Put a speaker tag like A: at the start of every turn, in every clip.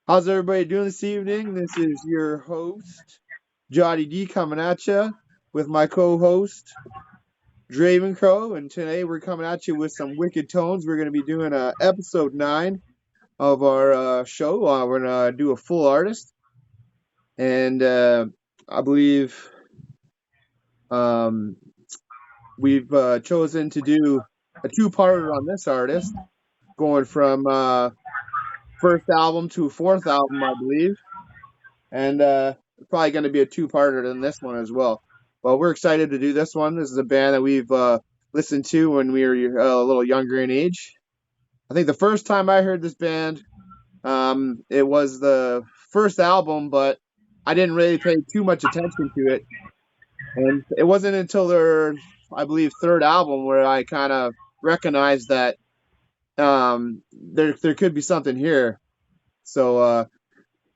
A: How's everybody doing this evening? This is your host, Jotty D, coming at you with my co-host, Draven Crow, and today we're coming at you with some wicked tones. We're going to be doing episode 9 of our show. We're going to do a full artist, and I believe um, we've chosen to do a two-parter on this artist, going from first album to fourth album, I believe. And probably going to be a two-parter than this one as well. But we're excited to do this one. This is a band that we've listened to when we were a little younger in age. I think the first time I heard this band, it was the first album, but I didn't really pay too much attention to it. And it wasn't until their, I believe, third album where I kind of recognized that there could be something here. So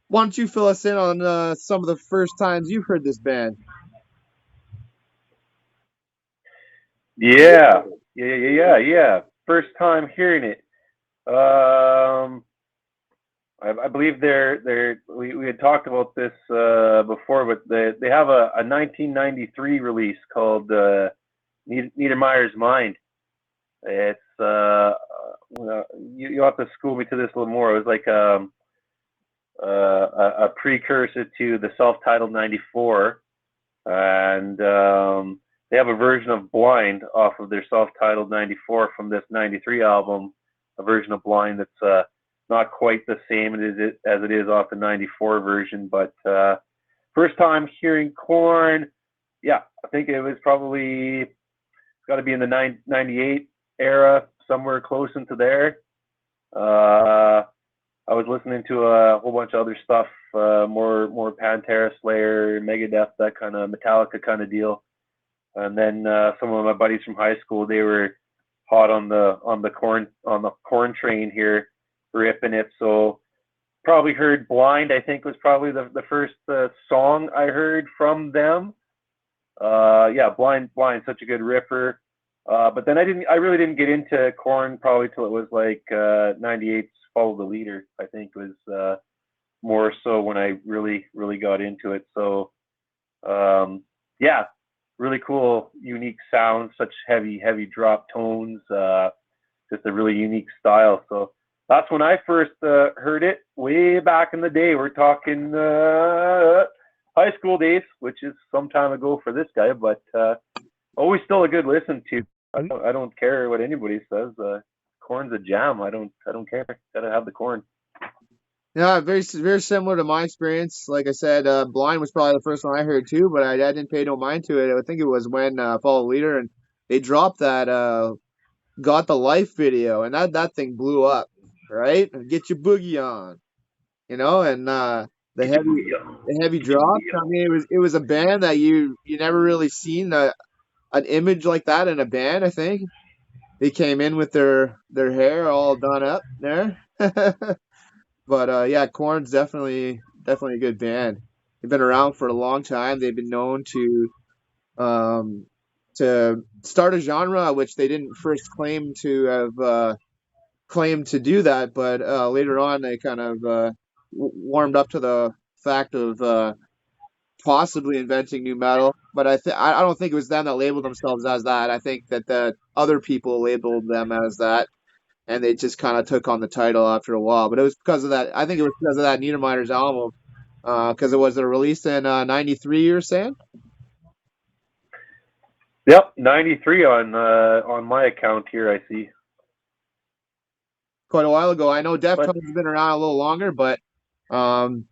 A: why don't you fill us in on some of the first times you've heard this band?
B: Yeah. First time hearing it. I believe we had talked about this before, but they have a 1993 release called Niedermeyer's Mind. It's you'll have to school me to this a little more. It was like a precursor to the self-titled '94, and they have a version of Blind off of their self-titled '94 from this '93 album. A version of Blind that's not quite the same as it is off the '94 version, but first time hearing Korn, yeah, I think it was probably got to be in the '98 era, somewhere close into there. I was listening to a whole bunch of other stuff, more Pantera, Slayer, Megadeth, that kind of Metallica kind of deal. And then some of my buddies from high school, they were hot on the Korn train here, ripping it. So probably heard Blind. I think was probably the first song I heard from them. Yeah, Blind, such a good ripper. But then I really didn't get into Korn probably till it was like '98's Follow the Leader. I think was more so when I really got into it. So yeah, really cool, unique sound, such heavy drop tones, just a really unique style. So that's when I first heard it way back in the day. We're talking high school days, which is some time ago for this guy, but always still a good listen to. I don't care what anybody says. Korn's a jam. I don't care. Gotta have the Korn.
A: Yeah, very similar to my experience. Like I said, Blind was probably the first one I heard too, but I didn't pay no mind to it. I think it was when Follow Leader and they dropped that Got the Life video, and that thing blew up, right? Get your boogie on, and the heavy drops. I mean, it was a band that you never really seen an image like that in a band. I think they came in with their hair all done up there. But yeah, Korn's definitely a good band. They've been around for a long time. They've been known um, to start a genre which they didn't first claim to have claimed to do that, but later on they kind of warmed up to the fact of possibly inventing new metal. But I don't think it was them that labeled themselves as that. I think that the other people labeled them as that, and they just kind of took on the title after a while. But it was because of that. I think it was because of that Niedermeyer's album, because it was a release in '93. You're saying
B: Yep, '93 on my account here. I see,
A: quite a while ago. I know
B: but
A: Deftones has been around a little longer, but um,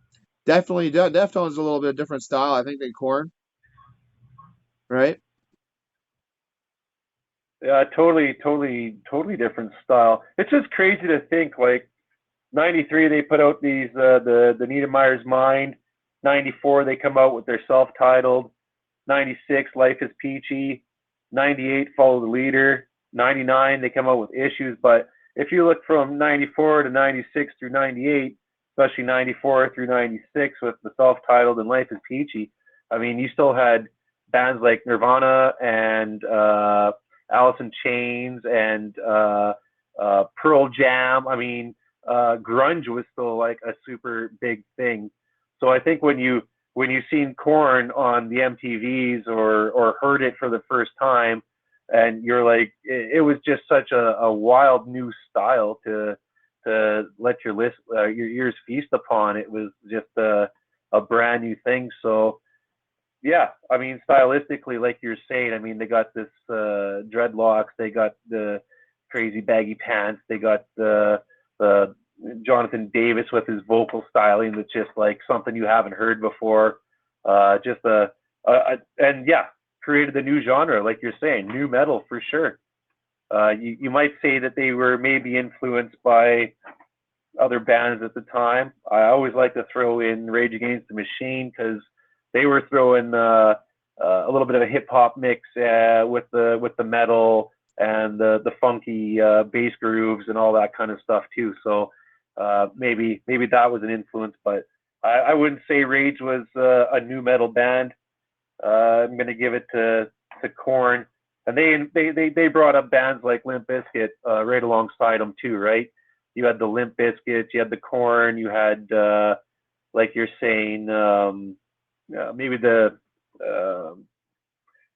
A: definitely Deftones is a little bit different style. I think than Korn, right?
B: yeah, totally different style. It's just crazy to think like '93 they put out these the Niedermeyer's Mind. '94 they come out with their self-titled. '96 Life is Peachy. '98 Follow the Leader. '99 they come out with Issues. But if you look from '94 to '96 through '98, especially '94 through '96 with the self-titled and Life is Peachy, I mean you still had bands like Nirvana and Alice in Chains and Pearl Jam. I mean grunge was still like a super big thing. So I think when you seen Korn on the MTVs or heard it for the first time, and you're like, it was just such a wild new style to let your ears feast upon. It was just a brand new thing. So yeah, I mean, stylistically, like you're saying, I mean, they got this dreadlocks, they got the crazy baggy pants, they got the Jonathan Davis with his vocal styling that's just like something you haven't heard before. Just and yeah, created a new genre, like you're saying, new metal for sure. You might say that they were maybe influenced by other bands at the time. I always like to throw in Rage Against the Machine because they were throwing a little bit of a hip hop mix with the metal and the funky bass grooves and all that kind of stuff too. So maybe that was an influence, but I wouldn't say Rage was a new metal band. I'm gonna give it to Korn, and they brought up bands like Limp Bizkit right alongside them too, right? You had the Limp Bizkits, you had the Korn, you had like you're saying, maybe the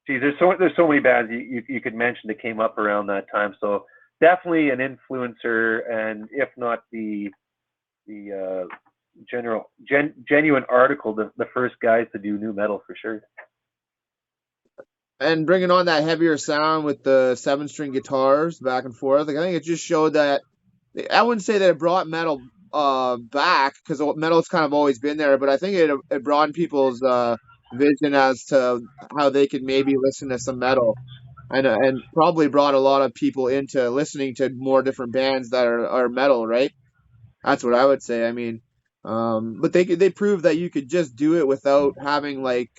B: geez, there's so many bands you could mention that came up around that time. So definitely an influencer, and if not the genuine article, the first guys to do new metal for sure.
A: And bringing on that heavier sound with the 7 string guitars back and forth, like, I think it just showed that I wouldn't say that it brought metal back because metal's kind of always been there, but I think it broadened people's vision as to how they could maybe listen to some metal, and probably brought a lot of people into listening to more different bands that are metal, right? That's what I would say. I mean, but they proved that you could just do it without having like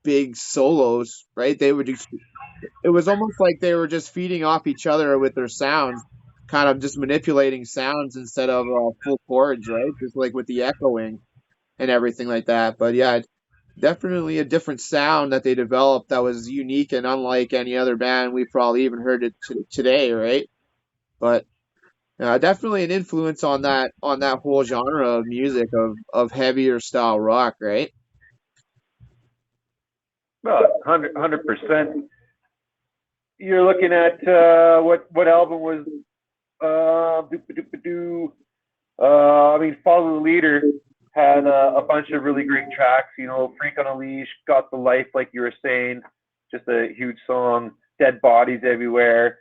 A: big solos, right? They would just, it was almost like they were just feeding off each other with their sounds, kind of just manipulating sounds instead of full chords, right? Just like with the echoing and everything like that. But yeah, definitely a different sound that they developed that was unique and unlike any other band we've probably even heard it today, right? But definitely an influence on that whole genre of music of heavier style rock, right?
B: Well, 100%. You're looking at what album was I mean, Follow the Leader had a bunch of really great tracks. You know, Freak on a Leash, Got the Life, like you were saying, just a huge song. Dead Bodies Everywhere,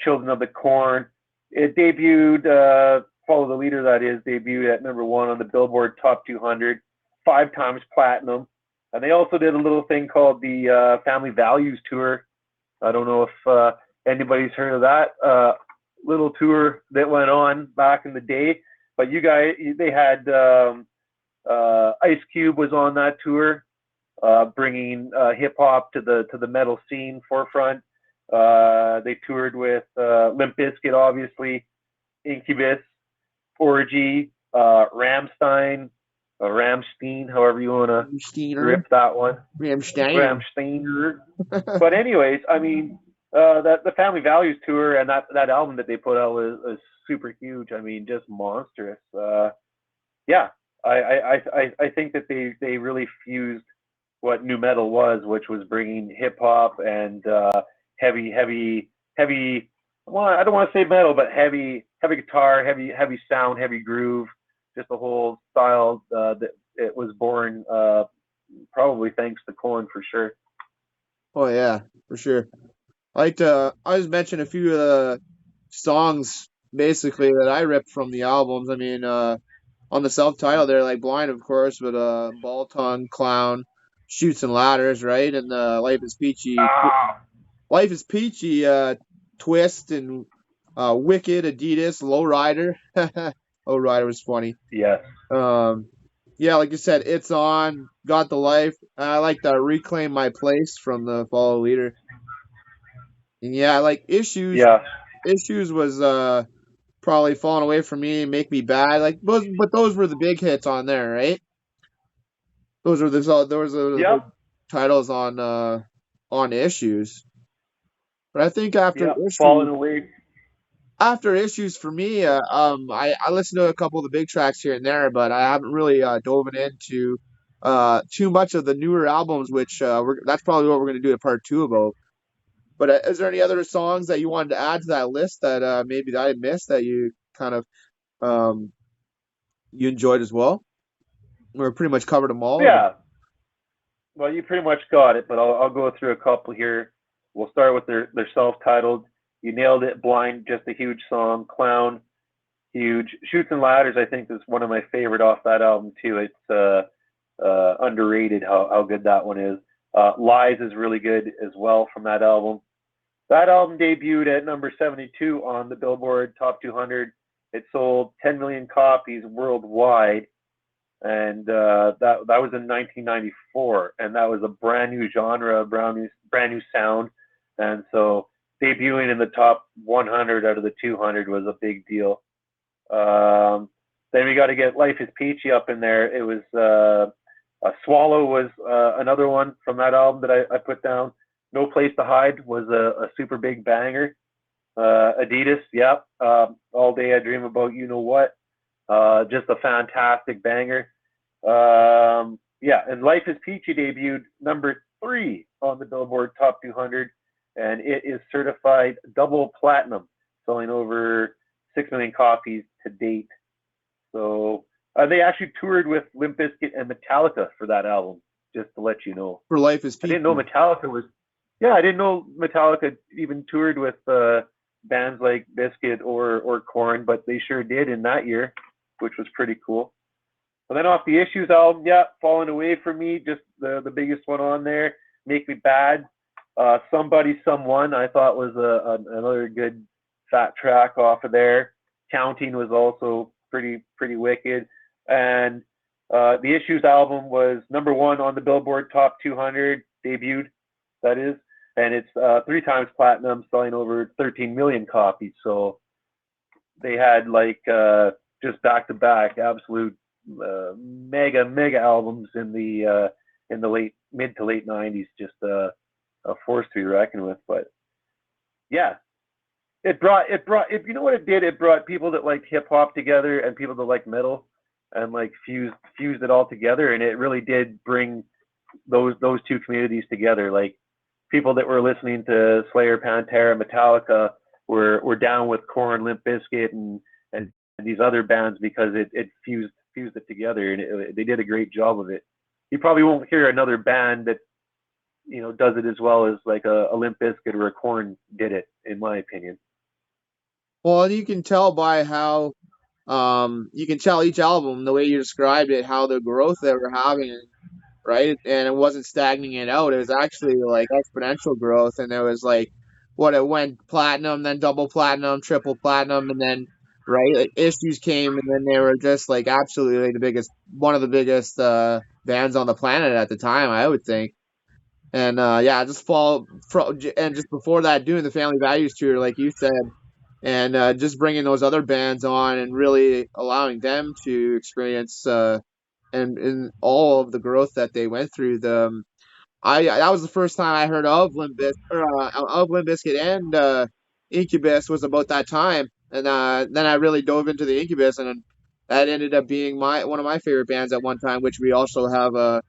B: Children of the Corn. It debuted, Follow the Leader, that is, debuted at #1 on the Billboard Top 200, 5 times platinum. And they also did a little thing called the Family Values Tour. I don't know if anybody's heard of that little tour that went on back in the day. But you guys, they had Ice Cube was on that tour, bringing hip hop to the metal scene forefront. They toured with Limp Bizkit, obviously, Incubus, Orgy, Ramstein, Ramstein, however you want to
A: Steiner,
B: rip that one,
A: Ramsteiner.
B: Ramsteiner. But anyways, I mean, that the Family Values tour and that album that they put out was super huge. I mean, just monstrous. Yeah, I think that they really fused what new metal was, which was bringing hip hop and heavy. Well, I don't want to say metal, but heavy guitar, heavy sound, heavy groove. Just the whole style that it was born. Probably thanks to Korn for sure.
A: Oh yeah, for sure. I just mention a few of the songs basically that I ripped from the albums. I mean, on the self-title they're like Blind, of course, but Ball Tongue, Clown, Shoots and Ladders, right? And
B: Ah,
A: Life is Peachy, Twist, and Wicked, Adidas, Lowrider. Lowrider was funny.
B: yes,
A: Um, yeah, like you said, It's On, Got the Life. I like the Reclaim My Place from the Follow Leader. And yeah, like
B: yeah,
A: Issues was probably falling away from me, Make Me Bad. Like those, but those were the big hits on there, right? Those are the big
B: yep,
A: titles on Issues. But I think after
B: yep. Falling
A: Issues,
B: away.
A: After Issues for me, I listened to a couple of the big tracks here and there, but I haven't really dove into too much of the newer albums, which that's probably what we're going to do a part two about. But is there any other songs that you wanted to add to that list that maybe that I missed that you kind of um, you enjoyed as well? We're pretty much covered them all. Or?
B: Yeah, well, you pretty much got it, but I'll go through a couple here. We'll start with their self-titled. You nailed it. Blind, just a huge song. Clown, huge. Shoots and Ladders, I think, is one of my favorite off that album too. It's underrated how good that one is. Lies is really good as well from that album. That album debuted at number 72 on the Billboard Top 200. It sold 10 million copies worldwide, and that was in 1994, and that was a brand new genre, brand new sound, and so debuting in the top 100 out of the 200 was a big deal. Then we got to get Life is Peachy up in there. It was Swallow was another one from that album that I put down. No Place to Hide was a super big banger. Adidas, yep. All Day I Dream About You Know What. Just a fantastic banger. Yeah, and Life is Peachy debuted number 3 on the Billboard Top 200, and it is certified double platinum, selling over 6 million copies to date. So they actually toured with Limp Bizkit and Metallica for that album, just to let you know.
A: For Life is
B: I didn't know
A: Peachy.
B: Metallica was. Yeah, I didn't know Metallica even toured with bands like Bizkit or Korn, but they sure did in that year, which was pretty cool. And then off the Issues album, yeah, Falling Away from Me, just the biggest one on there. Make Me Bad. Somebody, Someone, I thought was another good fat track off of there. Counting was also pretty wicked. And the Issues album was number 1 on the Billboard Top 200, debuted, that is. And it's 3 times platinum, selling over 13 million copies. So they had like just back to back absolute mega albums in the late mid to late 90s. Just a force to be reckoned with. But yeah, it you know what it did? It brought people that liked hip hop together and people that like metal, and like fused it all together, and it really did bring those two communities together. Like people that were listening to Slayer, Pantera, Metallica were down with Korn, Limp Bizkit, and these other bands because it fused it together, and they did a great job of it. You probably won't hear another band that does it as well as like a Limp Bizkit or a Korn did it, in my opinion.
A: Well, you can tell by how you can tell each album the way you described it, how the growth they were having, right? And it wasn't stagnating out. It was actually like exponential growth, and there was like what it went platinum, then double platinum, triple platinum, and then right like, Issues came, and then they were just like absolutely like one of the biggest bands on the planet at the time, I would think. And yeah, and just before that, doing the Family Values tour, like you said, and just bringing those other bands on and really allowing them to experience and all of the growth that they went through. I that was the first time I heard of Limp Bizkit and Incubus was about that time, and then I really dove into the Incubus, and that ended up being my one of my favorite bands at one time, which we also have a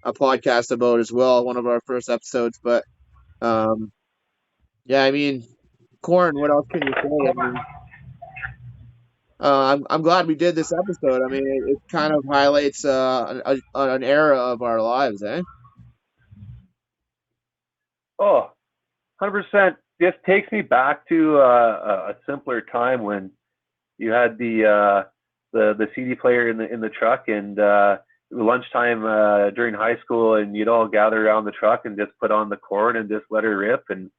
A: podcast about as well, one of our first episodes. But um, yeah, I mean, Corn. What else can you say? I mean, I'm glad we did this episode. I mean, it kind of highlights an era of our lives, eh?
B: Oh, 100%. This takes me back to a simpler time when you had the CD player in the truck, and lunchtime during high school, and you'd all gather around the truck and just put on the Korn and just let her rip, and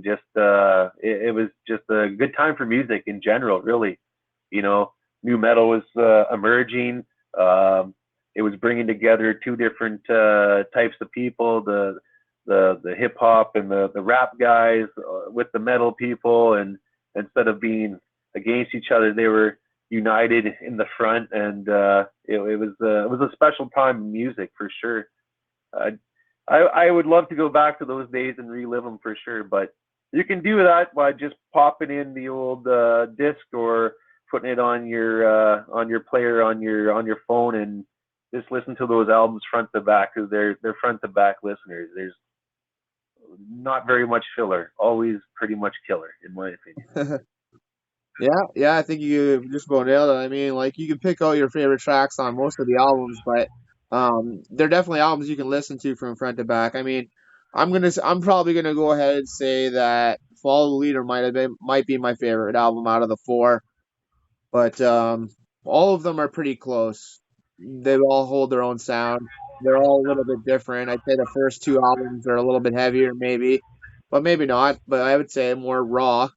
B: just it was just a good time for music in general, really. You know, new metal was emerging. It was bringing together two different types of people: the hip hop and the rap guys with the metal people, and instead of being against each other, they were united in the front, and it was a special time in music for sure. Uh, I would love to go back to those days and relive them for sure, but You can do that by just popping in the old disc or putting it on your player on your phone and just listen to those albums front to back because they're front to back listeners. There's not very much filler, always pretty much killer in my opinion.
A: Yeah, I think you just about nailed it. I mean, like you can pick out your favorite tracks on most of the albums, but they're definitely albums you can listen to from front to back. I mean, I'm probably gonna go ahead and say that Follow the Leader might be my favorite album out of the four, but all of them are pretty close. They all hold their own sound. They're all a little bit different. I'd say the first two albums are a little bit heavier, maybe, but maybe not. But I would say more raw,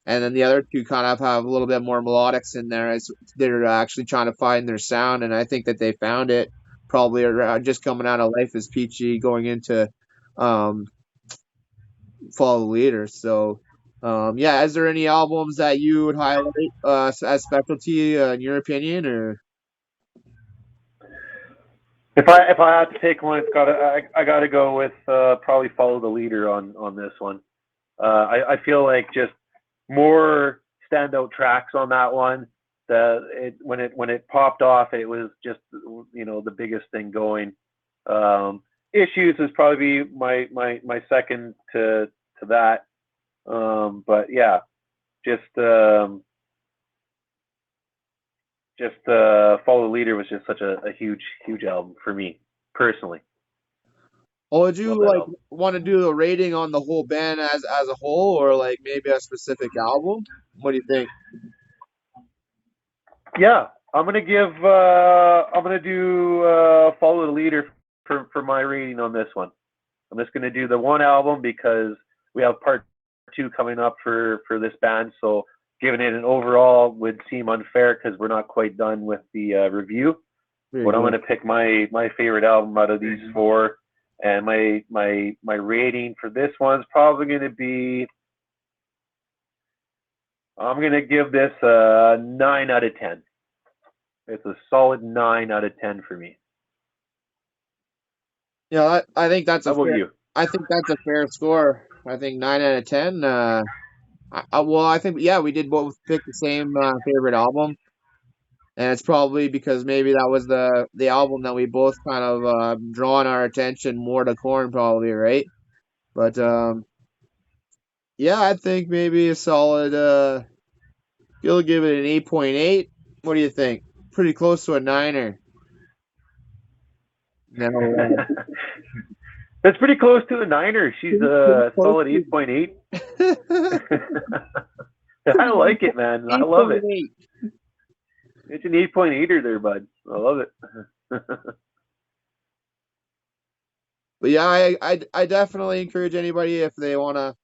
A: and then the other two kind of have a little bit more melodics in there as they're actually trying to find their sound, and I think that they found it probably just coming out of Life is Peachy, going into um, Follow the Leader. So, yeah, is there any albums that you would highlight as specialty in your opinion, or?
B: If I had to take one, I gotta go with probably Follow the Leader on this one. I feel like just more standout tracks on that one. When it popped off, it was just the biggest thing going. Issues is probably my second to that. But yeah, just Follow the Leader was just such a huge album for me personally.
A: Or would
B: Love
A: you
B: that
A: like
B: album.
A: want to do a rating on the whole band as a whole, or like maybe a specific album? What do you think?
B: Yeah, I'm gonna do Follow the Leader for my rating on this one. I'm just gonna do the one album because we have part two coming up for this band. So giving it an overall would seem unfair because we're not quite done with the review.
A: Very
B: But I'm
A: good.
B: gonna pick my favorite album out of these four, and my rating for this one's probably gonna be I'm gonna give this a 9 out of 10. It's a solid 9 out of 10 for me.
A: Yeah, I think that's
B: How
A: a
B: about
A: fair.
B: you?
A: I think that's a fair score. I think 9 out of 10. Well, I think yeah, we did both pick the same favorite album, and it's probably because maybe that was the album that we both kind of drawn our attention more to Korn, probably, right? But yeah, I think maybe a solid. You'll give it an 8.8. What do you think? Pretty close to a niner. No,
B: That's pretty close to a niner. She's
A: pretty
B: a
A: close
B: solid
A: to
B: 8.8. I
A: pretty
B: like it, man. I love it.
A: 8.8.
B: It's an 8.8er there, bud. I love it.
A: But yeah, I definitely encourage anybody if they want to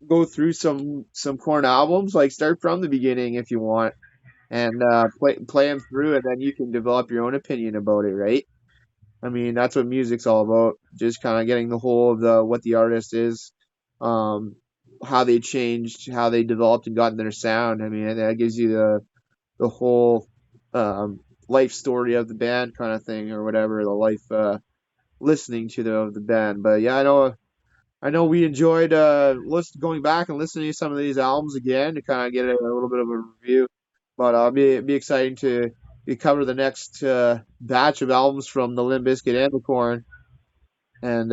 A: go through some Korn albums, like start from the beginning if you want, and play them through, and then you can develop your own opinion about it, right? I mean, that's what music's all about. Just kind of getting the whole of the what the artist is, um, how they changed, how they developed and gotten their sound. I mean, that gives you the whole um, life story of the band kind of thing or whatever, the life listening to the band. But yeah, I know we enjoyed going back and listening to some of these albums again to kind of get a little bit of a review. But be exciting to cover the next batch of albums from the Limp Bizkit and the Korn. And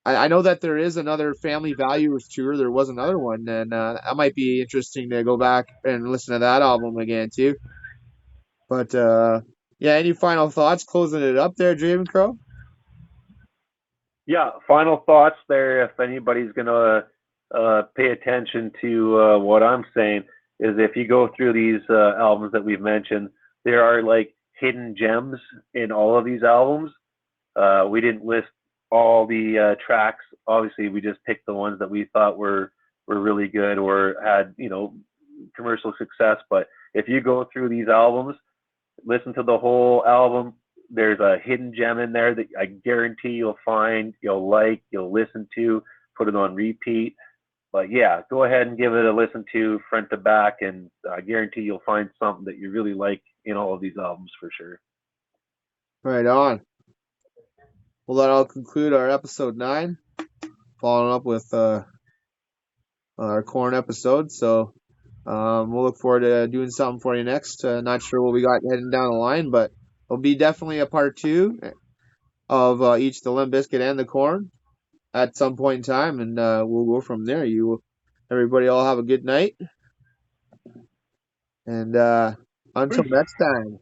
A: I know that there is another Family Values tour. There was another one, and that might be interesting to go back and listen to that album again too. But yeah, any final thoughts closing it up there, Draven Crow?
B: Yeah, final thoughts there. If anybody's gonna pay attention to what I'm saying, is if you go through these albums that we've mentioned, there are like hidden gems in all of these albums. We didn't list all the tracks. Obviously, we just picked the ones that we thought were really good or had commercial success. But if you go through these albums, listen to the whole album. There's a hidden gem in there that I guarantee you'll find, you'll listen to, put it on repeat. But yeah, go ahead and give it a listen to front to back, and I guarantee you'll find something that you really like in all of these albums for sure.
A: Right on. Well, that'll conclude our episode 9. Following up with our Korn episode. So we'll look forward to doing something for you next. Not sure what we got heading down the line, but it'll be definitely a part two of each the Limp Bizkit and the Korn at some point in time, and we'll go from there. Everybody, all have a good night, and until next time.